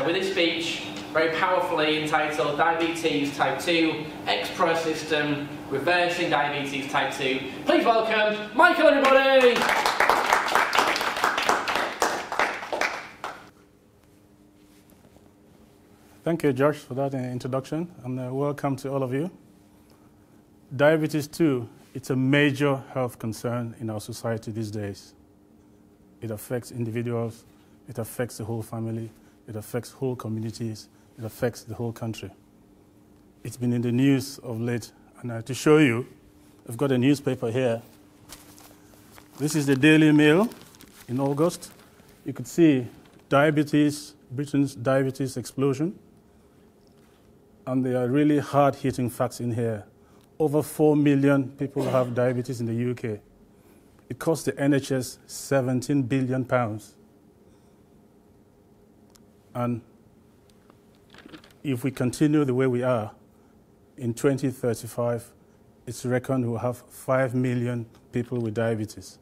So with this speech, very powerfully entitled Diabetes Type 2, X-Pro System, Reversing Diabetes Type 2, please welcome Michael, everybody! Thank you, Josh, for that introduction, and welcome to all of you. Diabetes 2, it's a major health concern in our society these days. It affects individuals, it affects the whole family, it affects whole communities, it affects the whole country. It's been in the news of late, and to show you, I've got a newspaper here. This is the Daily Mail in August. You could see diabetes, Britain's diabetes explosion, and there are really hard-hitting facts in here. Over 4 million people have diabetes in the UK. It costs the NHS £17 billion. And if we continue the way we are, in 2035, it's reckoned we'll have 5 million people with diabetes.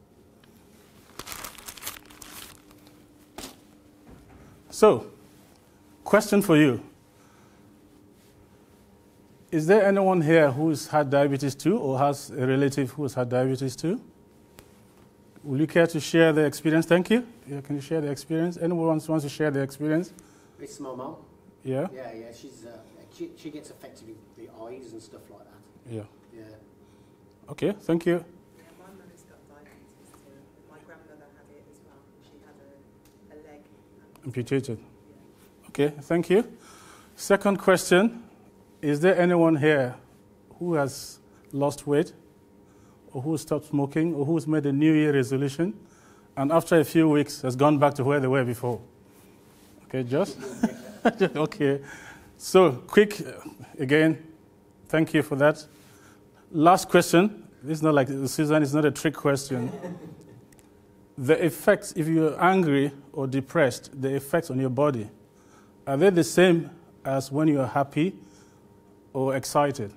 So, question for you. Is there anyone here who's had diabetes too, or has a relative who's had diabetes too? Will you care to share the experience? Thank you. Yeah, can you share the experience? Anyone wants to share the experience? It's my mum. Yeah? Yeah. She gets affected with the eyes and stuff like that. Yeah. Yeah. Okay, thank you. Yeah, my mother's got diabetes too. My grandmother had it as well. She had a leg amputated. Yeah. Okay, thank you. Second question. Is there anyone here who has lost weight, or who stopped smoking, or who's made a New Year resolution, and after a few weeks has gone back to where they were before? Okay, Josh? Okay. So, quick, again, thank you for that. Last question. This is not like Susan, it's not a trick question. The effects, if you're angry or depressed, the effects on your body, are they the same as when you're happy or excited?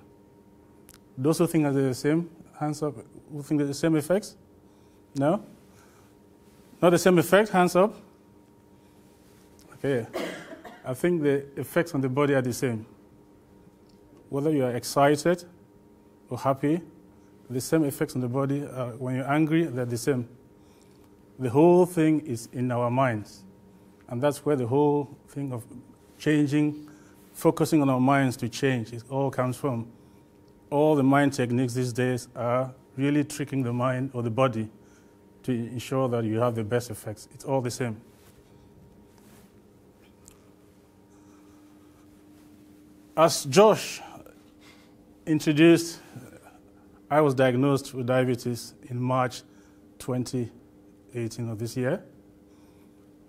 Those who think they're the same, hands up. Who think they're the same effects? No? Not the same effect? Hands up. Okay. I think the effects on the body are the same. Whether you are excited or happy, the same effects on the body. When you're angry, they're the same. The whole thing is in our minds. And that's where the whole thing of changing, focusing on our minds to change, it all comes from. All the mind techniques these days are really tricking the mind or the body to ensure that you have the best effects. It's all the same. As Josh introduced, I was diagnosed with diabetes in March 2018 of this year.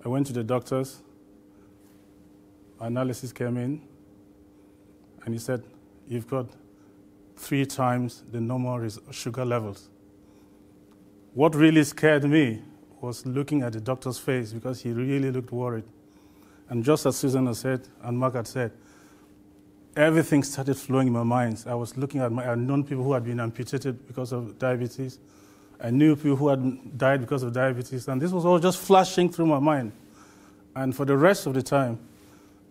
I went to the doctors, analysis came in, and he said, you've got 3 times the normal sugar levels. What really scared me was looking at the doctor's face, because he really looked worried. And just as Susan had said, and Mark had said, everything started flowing in my mind. I was looking at I'd known people who had been amputated because of diabetes. I knew people who had died because of diabetes, and this was all just flashing through my mind. And for the rest of the time,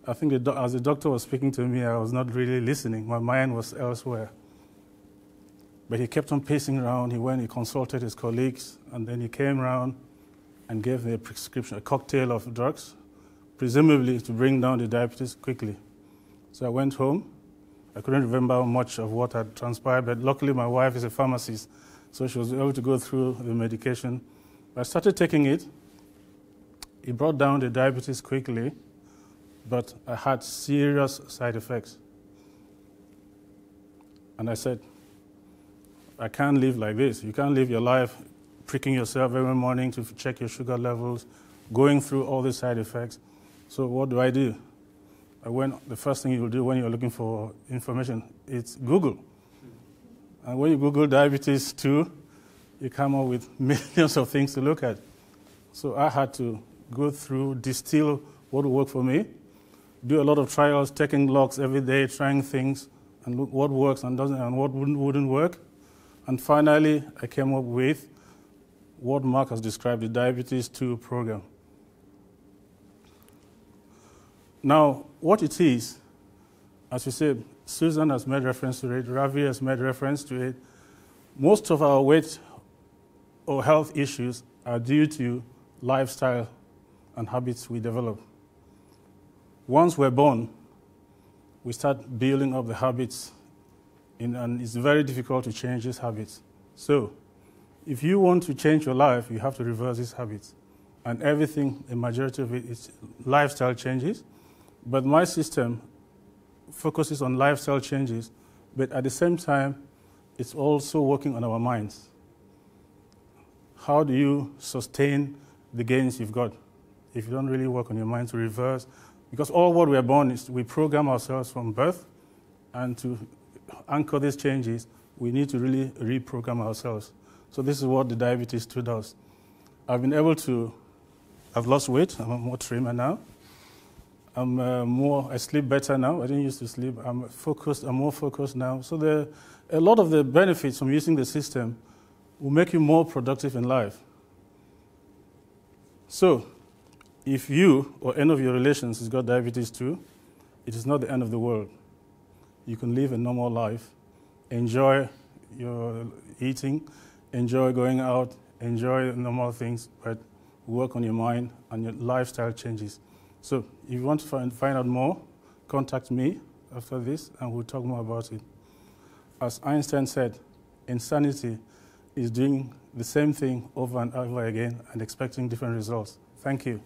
I think as the doctor was speaking to me, I was not really listening. My mind was elsewhere. But he kept on pacing around. He went, he consulted his colleagues, and then he came around and gave me a prescription, a cocktail of drugs, presumably to bring down the diabetes quickly. So I went home. I couldn't remember much of what had transpired, but luckily my wife is a pharmacist, so she was able to go through the medication. I started taking it. It brought down the diabetes quickly, but I had serious side effects. And I said, I can't live like this. You can't live your life pricking yourself every morning to check your sugar levels, going through all these side effects. So what do? The first thing you'll do when you're looking for information, it's Google. And when you Google diabetes 2, you come up with millions of things to look at. So I had to go through, distill what would work for me, do a lot of trials, taking logs every day, trying things, and look what works and doesn't, and what wouldn't work. And finally, I came up with what Mark has described, the Diabetes 2 program. Now, what it is, as you said, Susan has made reference to it, Ravi has made reference to it. Most of our weight or health issues are due to lifestyle and habits we develop. Once we're born, we start building up the habits, and it's very difficult to change these habits. So, if you want to change your life, you have to reverse these habits. And everything, a majority of it, is lifestyle changes. But my system focuses on lifestyle changes, but at the same time, it's also working on our minds. How do you sustain the gains you've got if you don't really work on your mind to reverse? Because all what we are born is we program ourselves from birth, and to anchor these changes, we need to really reprogram ourselves. So this is what the diabetes 2 does. I've lost weight, I'm a more trimmer now. I sleep better now. I didn't used to sleep. I'm more focused now. So a lot of the benefits from using the system will make you more productive in life. So, if you or any of your relations has got diabetes 2, it is not the end of the world. You can live a normal life, enjoy your eating, enjoy going out, enjoy normal things, but work on your mind and your lifestyle changes. So if you want to find out more, contact me after this and we'll talk more about it. As Einstein said, insanity is doing the same thing over and over again and expecting different results. Thank you.